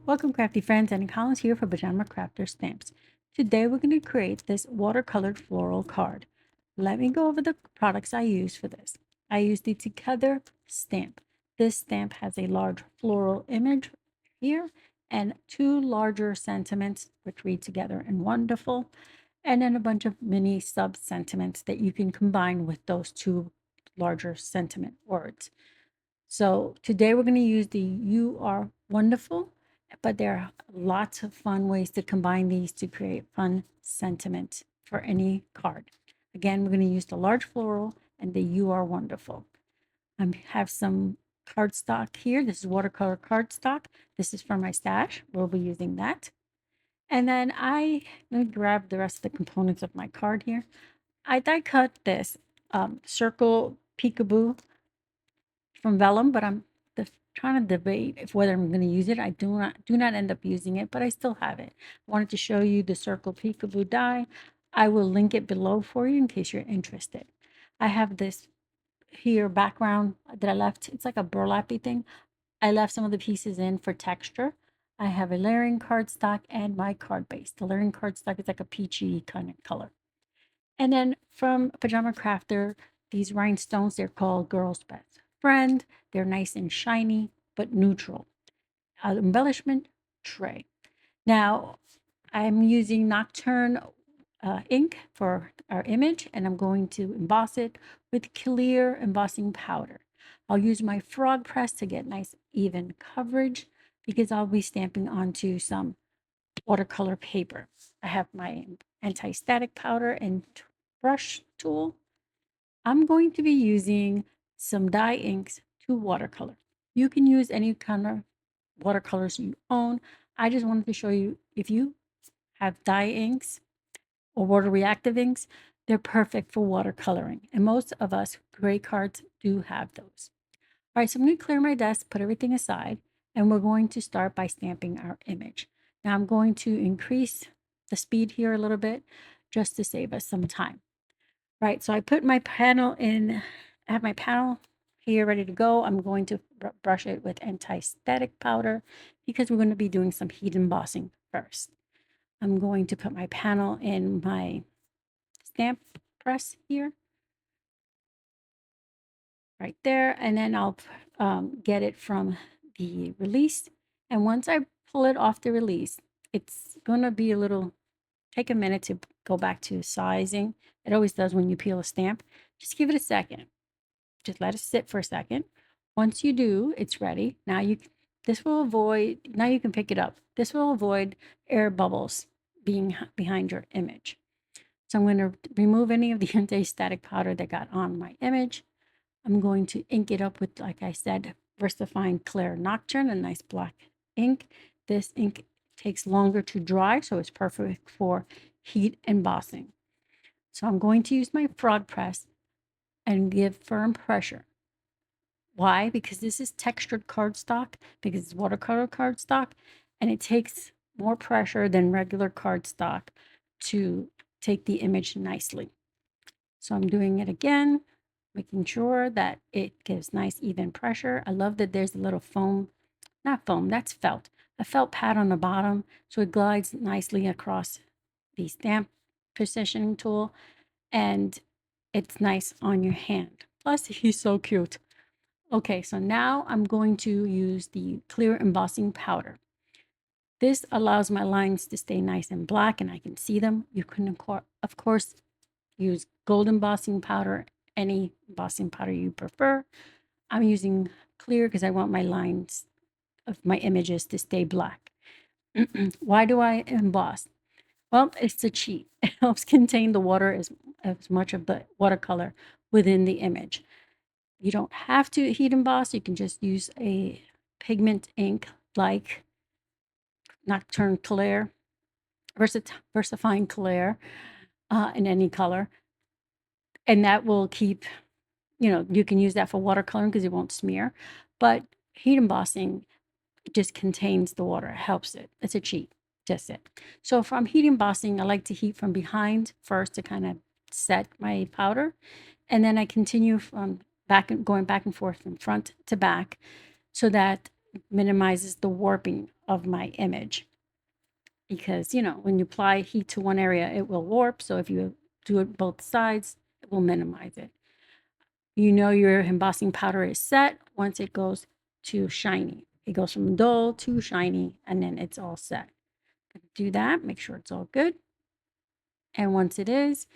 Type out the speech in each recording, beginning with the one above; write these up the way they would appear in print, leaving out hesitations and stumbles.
Welcome, crafty friends, and Collins here for Pajama Crafter Stamps. Today we're going to create this watercolored floral card. Let me go over the products I use for this. I use the Together stamp. This stamp has a large floral image here and two larger sentiments which read together and wonderful, and then a bunch of mini sub sentiments that you can combine with those two larger sentiment words. So today we're going to use the You Are Wonderful, but there are lots of fun ways to combine these to create fun sentiment for any card. Again, we're going to use the large floral and the You Are Wonderful. I have some cardstock here. This is watercolor cardstock. This is from my stash. We'll be using that. And then let me grab the rest of the components of my card here. I die cut this circle peekaboo from vellum, but I'm trying to debate if whether I'm going to use it. I do not end up using it, but I still have it. I wanted to show you the circle peekaboo die. I will link it below for you in case you're interested. I have this here background that I left. It's like a burlappy thing. I left some of the pieces in for texture. I have a layering cardstock and my card base. The layering cardstock is like a peachy kind of color. And then from Pajama Crafter, these rhinestones, they're called Girl's Best Friend. They're nice and shiny, but neutral. Embellishment Tray. Now, I'm using Nocturne ink for our image, and I'm going to emboss it with clear embossing powder. I'll use my frog press to get nice even coverage because I'll be stamping onto some watercolor paper. I have my anti-static powder and brush tool. I'm going to be using some dye inks to watercolor. You can use any kind of watercolors you own. I just wanted to show you if you have dye inks or water reactive inks, they're perfect for watercoloring. And most of us gray cards do have those. All right, so I'm going to clear my desk, put everything aside, and we're going to start by stamping our image. Now I'm going to increase the speed here a little bit just to save us some time. Right, so I put my panel in, I have my panel here ready to go. I'm going to brush it with anti-static powder because we're going to be doing some heat embossing first. I'm going to put my panel in my stamp press here, right there, and then I'll get it from the release. And once I pull it off the release, it's going to be take a minute to go back to sizing. It always does when you peel a stamp. Just give it a second. Just let it sit for a second. Once you do, it's ready. Now this will avoid, now you can pick it up. This will avoid air bubbles being behind your image. So I'm going to remove any of the anti-static powder that got on my image. I'm going to ink it up with, like I said, VersaFine Clair Nocturne, a nice black ink. This ink takes longer to dry, so it's perfect for heat embossing. So I'm going to use my frog press and give firm pressure. Why? Because this is textured cardstock, because it's watercolor cardstock, and it takes more pressure than regular cardstock to take the image nicely. So I'm doing it again, making sure that it gives nice even pressure. I love that there's a little foam, not foam, that's felt, a felt pad on the bottom, so it glides nicely across the stamp positioning tool, and it's nice on your hand. Plus, he's so cute. Okay, so now I'm going to use the clear embossing powder. This allows my lines to stay nice and black and I can see them. You can, of course, use gold embossing powder, any embossing powder you prefer. I'm using clear because I want my lines of my images to stay black. Why do I emboss? Well, it's a cheat. It helps contain the water as much of the watercolor within the image. You don't have to heat emboss. You can just use a pigment ink like Nocturne Clair, VersaFine Clair in any color. And that will keep, you can use that for watercoloring because it won't smear. But heat embossing just contains the water, helps it. It's a cheat, just it. So from heat embossing, I like to heat from behind first to kind of set my powder. And then I continue from going back and forth from front to back, so that minimizes the warping of my image. Because, you know, when you apply heat to one area, it will warp. So if you do it both sides, it will minimize it. You know your embossing powder is set once it goes to shiny. It goes from dull to shiny, and then it's all set. Do that, make sure it's all good. And once it is,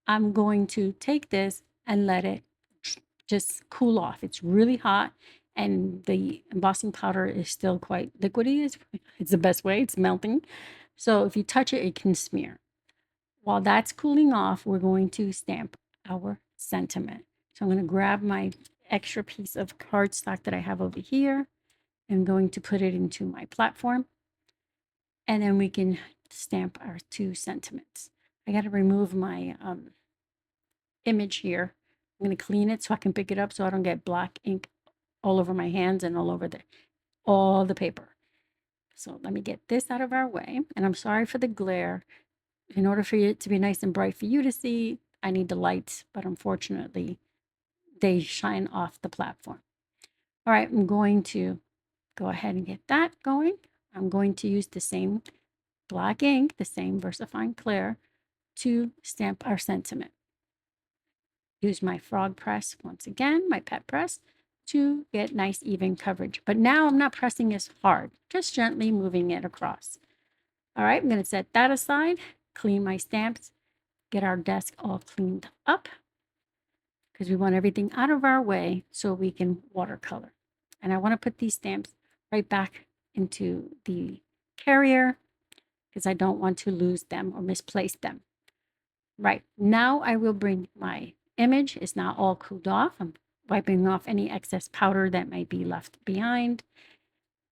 I'm going to take this and let it just cool off. It's really hot, and the embossing powder is still quite liquidy. It's the best way, it's melting. So if you touch it, it can smear. While that's cooling off, we're going to stamp our sentiment. So I'm going to grab my extra piece of cardstock that I have over here. I'm going to put it into my platform, and then we can stamp our 2 sentiments. I got to remove my image here. I'm going to clean it so I can pick it up so I don't get black ink all over my hands and all over all the paper. So let me get this out of our way. And I'm sorry for the glare. In order for it to be nice and bright for you to see, I need the lights, but unfortunately, they shine off the platform. All right, I'm going to go ahead and get that going. I'm going to use the same black ink, the same VersaFine Clair, to stamp our sentiment. Use my frog press once again, my pet press, to get nice even coverage. But now I'm not pressing as hard, just gently moving it across. All right, I'm going to set that aside, clean my stamps, get our desk all cleaned up, because we want everything out of our way so we can watercolor. And I want to put these stamps right back into the carrier because I don't want to lose them or misplace them. Right, now I will bring my image. It's now all cooled off. I'm wiping off any excess powder that might be left behind.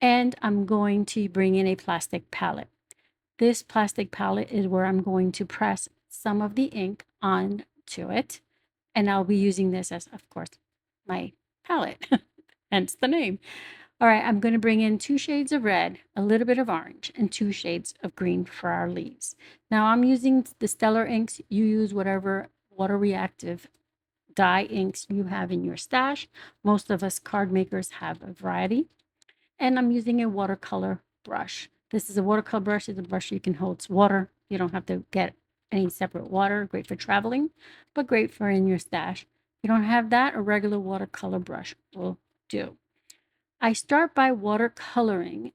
And I'm going to bring in a plastic palette. This plastic palette is where I'm going to press some of the ink onto it. And I'll be using this as, of course, my palette, hence the name. All right, I'm going to bring in 2 shades of red, a little bit of orange, and 2 shades of green for our leaves. Now I'm using the Stellar inks. You use whatever water reactive dye inks you have in your stash. Most of us card makers have a variety. And I'm using a watercolor brush. This is a watercolor brush. It's a brush you can hold water. You don't have to get any separate water. Great for traveling, but great for in your stash. If you don't have that, a regular watercolor brush will do. I start by watercoloring,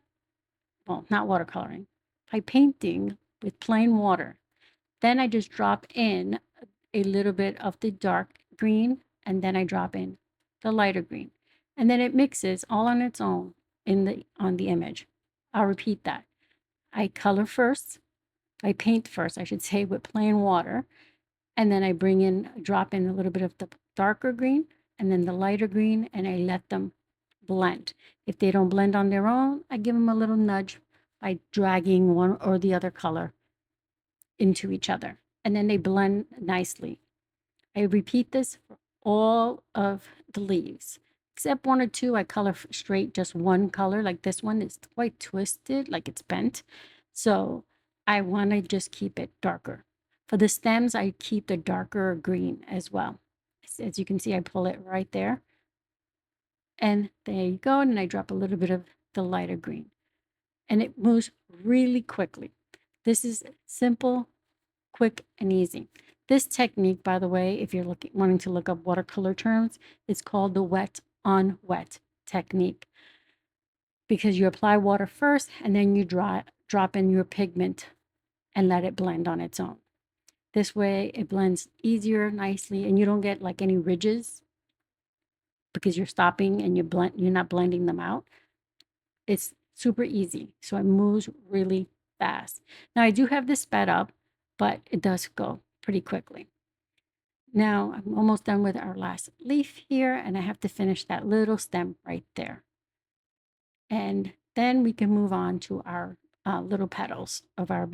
well, not watercoloring, by painting with plain water. Then I just drop in a little bit of the dark green, and then I drop in the lighter green. And then it mixes all on its own on the image. I'll repeat that. I color first, I paint first, I should say, with plain water. And then I drop in a little bit of the darker green and then the lighter green, and I let them blend. If they don't blend on their own, I give them a little nudge by dragging one or the other color into each other. And then they blend nicely. I repeat this for all of the leaves, except 1 or 2. I color straight just one color. Like this one is quite twisted, like it's bent. So I want to just keep it darker. For the stems, I keep the darker green as well. As you can see, I pull it right there. And there you go. And then I drop a little bit of the lighter green. And it moves really quickly. This is simple, quick, and easy. This technique, by the way, if you're wanting to look up watercolor terms, it's called the wet on wet technique, because you apply water first and then you drop in your pigment and let it blend on its own. This way it blends easier, nicely, and you don't get like any ridges because you're stopping and you're not blending them out. It's super easy, so it moves really fast. Now I do have this sped up, but it does go pretty quickly. Now I'm almost done with our last leaf here, and I have to finish that little stem right there. And then we can move on to our little petals of our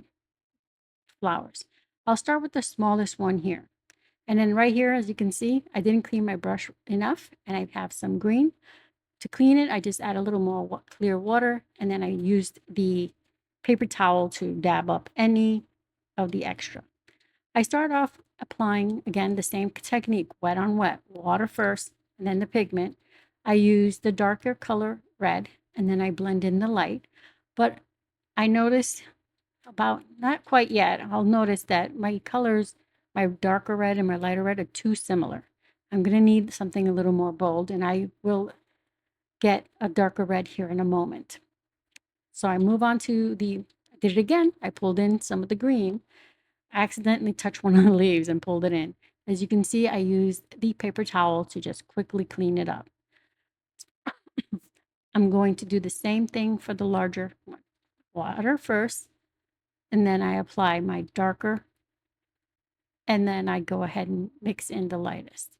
flowers. I'll start with the smallest one here. And then right here, as you can see, I didn't clean my brush enough, and I have some green. To clean it, I just add a little more clear water, and then I used the paper towel to dab up any of the extra. I start off applying, again, the same technique, wet on wet, water first, and then the pigment. I use the darker color red, and then I blend in the light. But I noticed about, not quite yet, I'll notice that my colors, my darker red and my lighter red, are too similar. I'm going to need something a little more bold, and I will get a darker red here in a moment. So I move on to I did it again. I pulled in some of the green. I accidentally touched one of the leaves and pulled it in. As you can see, I used the paper towel to just quickly clean it up. I'm going to do the same thing for the larger one. Water first, and then I apply my darker, and then I go ahead and mix in the lightest.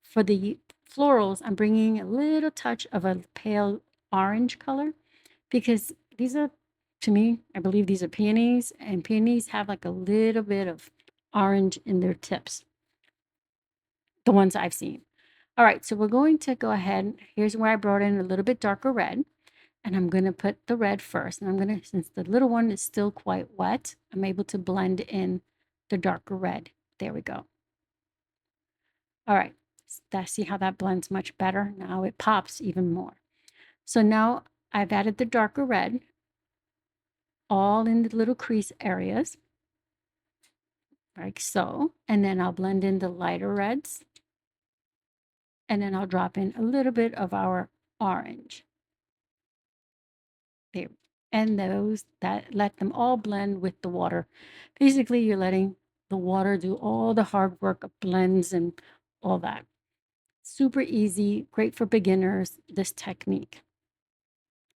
For the florals, I'm bringing a little touch of a pale orange color because these are, to me, I believe these are peonies, and peonies have like a little bit of orange in their tips, the ones I've seen. All right, so we're going to go ahead. Here's where I brought in a little bit darker red, and I'm going to put the red first. And I'm going to, since the little one is still quite wet, I'm able to blend in the darker red. There we go. All right, see how that blends much better? Now it pops even more. So now I've added the darker red all in the little crease areas, like so. And then I'll blend in the lighter reds. And then I'll drop in a little bit of our orange. There. And those, that, let them all blend with the water. Basically, you're letting the water do all the hard work of blends and all that. Super easy, great for beginners, this technique.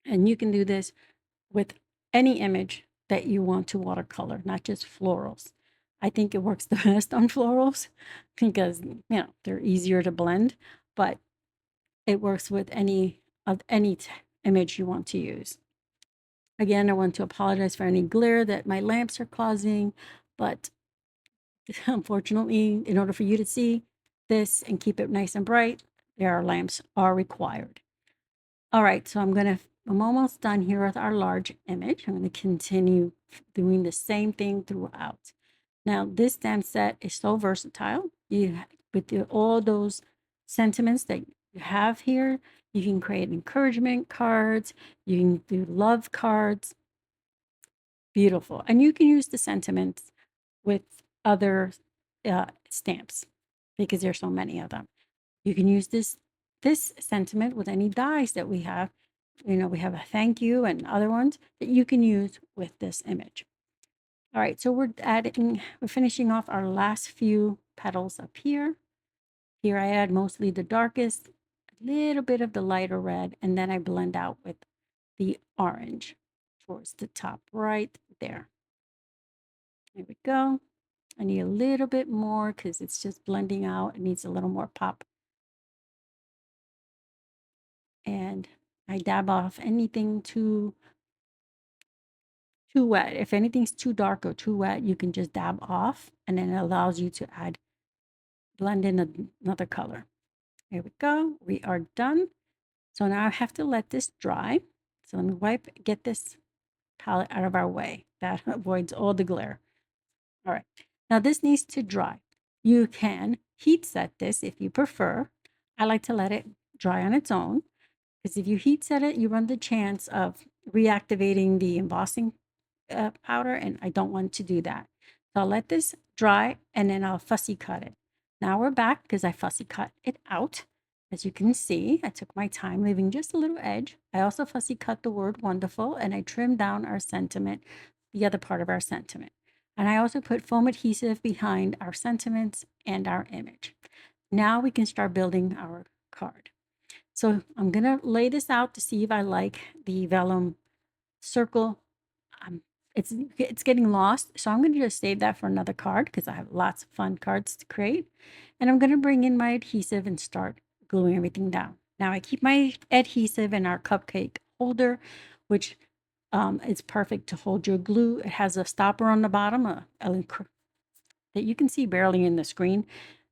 And you can do this with any image that you want to watercolor, not just florals. I think it works the best on florals because, they're easier to blend, but it works with any image you want to use. Again, I want to apologize for any glare that my lamps are causing, but unfortunately, in order for you to see this and keep it nice and bright, our lamps are required. All right, so I'm almost done here with our large image. I'm going to continue doing the same thing throughout. Now, this stamp set is so versatile. With all those sentiments that you have here, you can create encouragement cards, you can do love cards. Beautiful. And you can use the sentiments with other stamps because there's so many of them. You can use this sentiment with any dies that we have. We have a thank you and other ones that you can use with this image. All right, so we're finishing off our last few petals up here. Here I add mostly the darkest, a little bit of the lighter red, and then I blend out with the orange towards the top right there. There we go. I need a little bit more because it's just blending out. It needs a little more pop. And I dab off anything too wet. If anything's too dark or too wet, you can just dab off, and then it allows you to blend in another color. There we go. We are done. So now I have to let this dry. So let me get this palette out of our way. That avoids all the glare. All right. Now this needs to dry. You can heat set this if you prefer. I like to let it dry on its own because if you heat set it, you run the chance of reactivating the embossing powder, and I don't want to do that. So I'll let this dry and then I'll fussy cut it. Now we're back because I fussy cut it out. As you can see, I took my time, leaving just a little edge. I also fussy cut the word wonderful, and I trimmed down our sentiment, the other part of our sentiment. And I also put foam adhesive behind our sentiments and our image. Now we can start building our card. So I'm going to lay this out to see if I like the vellum circle. It's getting lost, so I'm going to just save that for another card because I have lots of fun cards to create. And I'm going to bring in my adhesive and start gluing everything down. Now I keep my adhesive in our cupcake holder, which is perfect to hold your glue. It has a stopper on the bottom that you can see barely in the screen.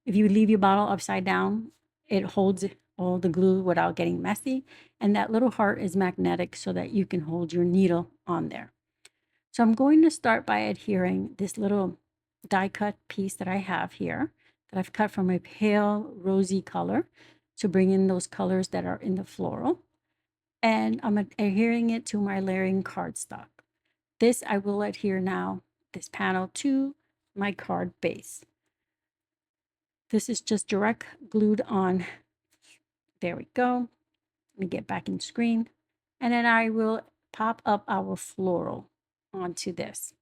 If you leave your bottle upside down, it holds all the glue without getting messy. And that little heart is magnetic so that you can hold your needle on there. So I'm going to start by adhering this little die cut piece that I have here that I've cut from a pale rosy color. to bring in those colors that are in the floral. And I'm adhering it to my layering cardstock. This I will adhere now, this panel, to my card base. This is just direct glued on. There we go. Let me get back in screen. And then I will pop up our floral onto this.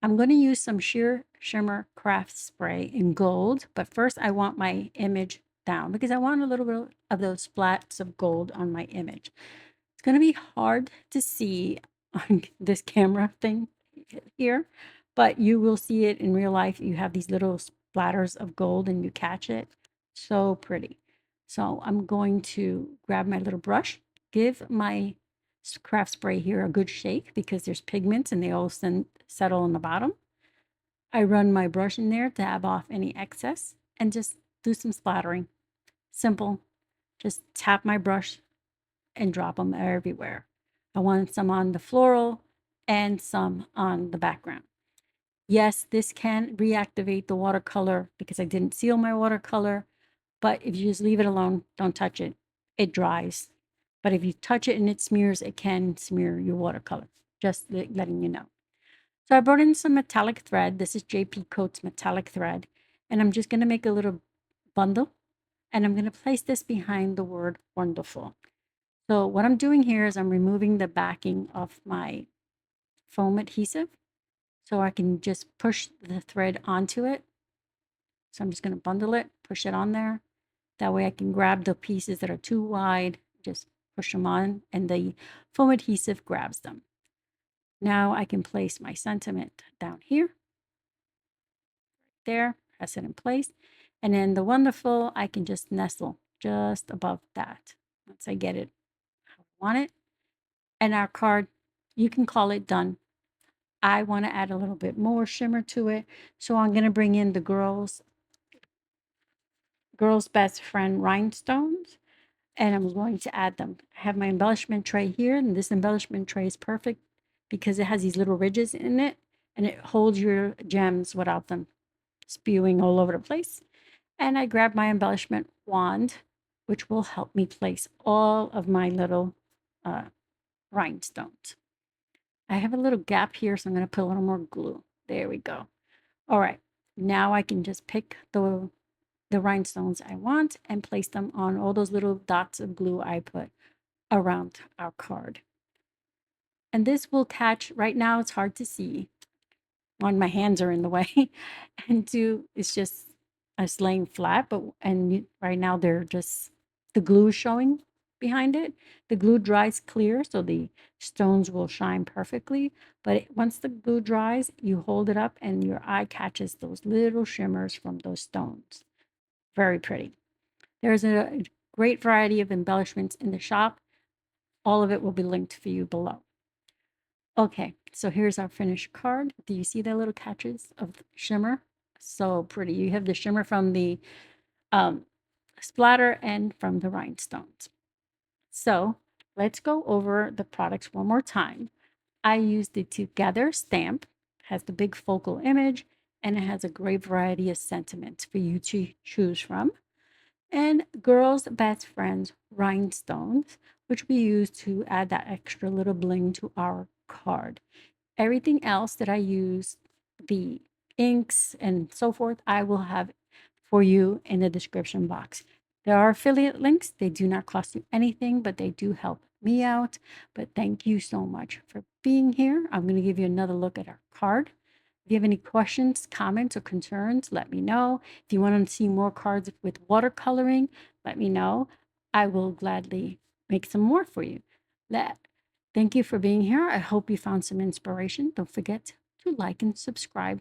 I'm going to use some sheer shimmer craft spray in gold, but first I want my image down because I want a little bit of those splats of gold on my image. It's going to be hard to see on this camera thing here, but you will see it in real life. You have these little splatters of gold and you catch it. So pretty. So I'm going to grab my little brush, give my craft spray here a good shake because there's pigments and they all settle on the bottom. I run my brush in there to dab off any excess and just do some splattering. Simple. Just tap my brush and drop them everywhere. I want some on the floral and some on the background. Yes, this can reactivate the watercolor because I didn't seal my watercolor, but if you just leave it alone, don't touch it, it dries. But if you touch it and it smears, it can smear your watercolor. Just letting you know. So I brought in some metallic thread. This is JP Coat's metallic thread. And I'm just going to make a little bundle. And I'm going to place this behind the word wonderful. So what I'm doing here is I'm removing the backing of my foam adhesive so I can just push the thread onto it. So I'm just going to bundle it, push it on there. That way I can grab the pieces that are too wide, just push them on, and the foam adhesive grabs them. Now I can place my sentiment down here, there, press it in place. And then the wonderful, I can just nestle just above that once I get it how I want it. And our card, you can call it done. I want to add a little bit more shimmer to it. So I'm going to bring in the girls' best friend rhinestones. And I'm going to add them. I have my embellishment tray here. And this embellishment tray is perfect because it has these little ridges in it. And it holds your gems without them spewing all over the place. And I grab my embellishment wand, which will help me place all of my little rhinestones. I have a little gap here, so I'm going to put a little more glue. There we go. All right, now I can just pick the rhinestones I want and place them on all those little dots of glue I put around our card. And this will catch, right now it's hard to see. One, my hands are in the way, and two, it's just laying flat, but right now they're just, the glue is showing behind it. The glue dries clear, so the stones will shine perfectly. But once the glue dries, you hold it up and your eye catches those little shimmers from those stones. Very pretty. There's a great variety of embellishments in the shop. All of it will be linked for you below. Okay, so here's our finished card. Do you see the little catches of shimmer? So pretty. You have the shimmer from the splatter and from the rhinestones. So let's go over the products one more time. I used the Together stamp, has the big focal image, and it has a great variety of sentiments for you to choose from. And Girls Best Friends rhinestones, which we use to add that extra little bling to our card. Everything else that I use, the inks and so forth, I will have for you in the description box. There are affiliate links. They do not cost you anything, but they do help me out. But thank you so much for being here. I'm going to give you another look at our card. If you have any questions, comments, or concerns, let me know. If you want to see more cards with watercoloring, let me know. I will gladly make some more for you. Thank you for being here. I hope you found some inspiration. Don't forget to like and subscribe.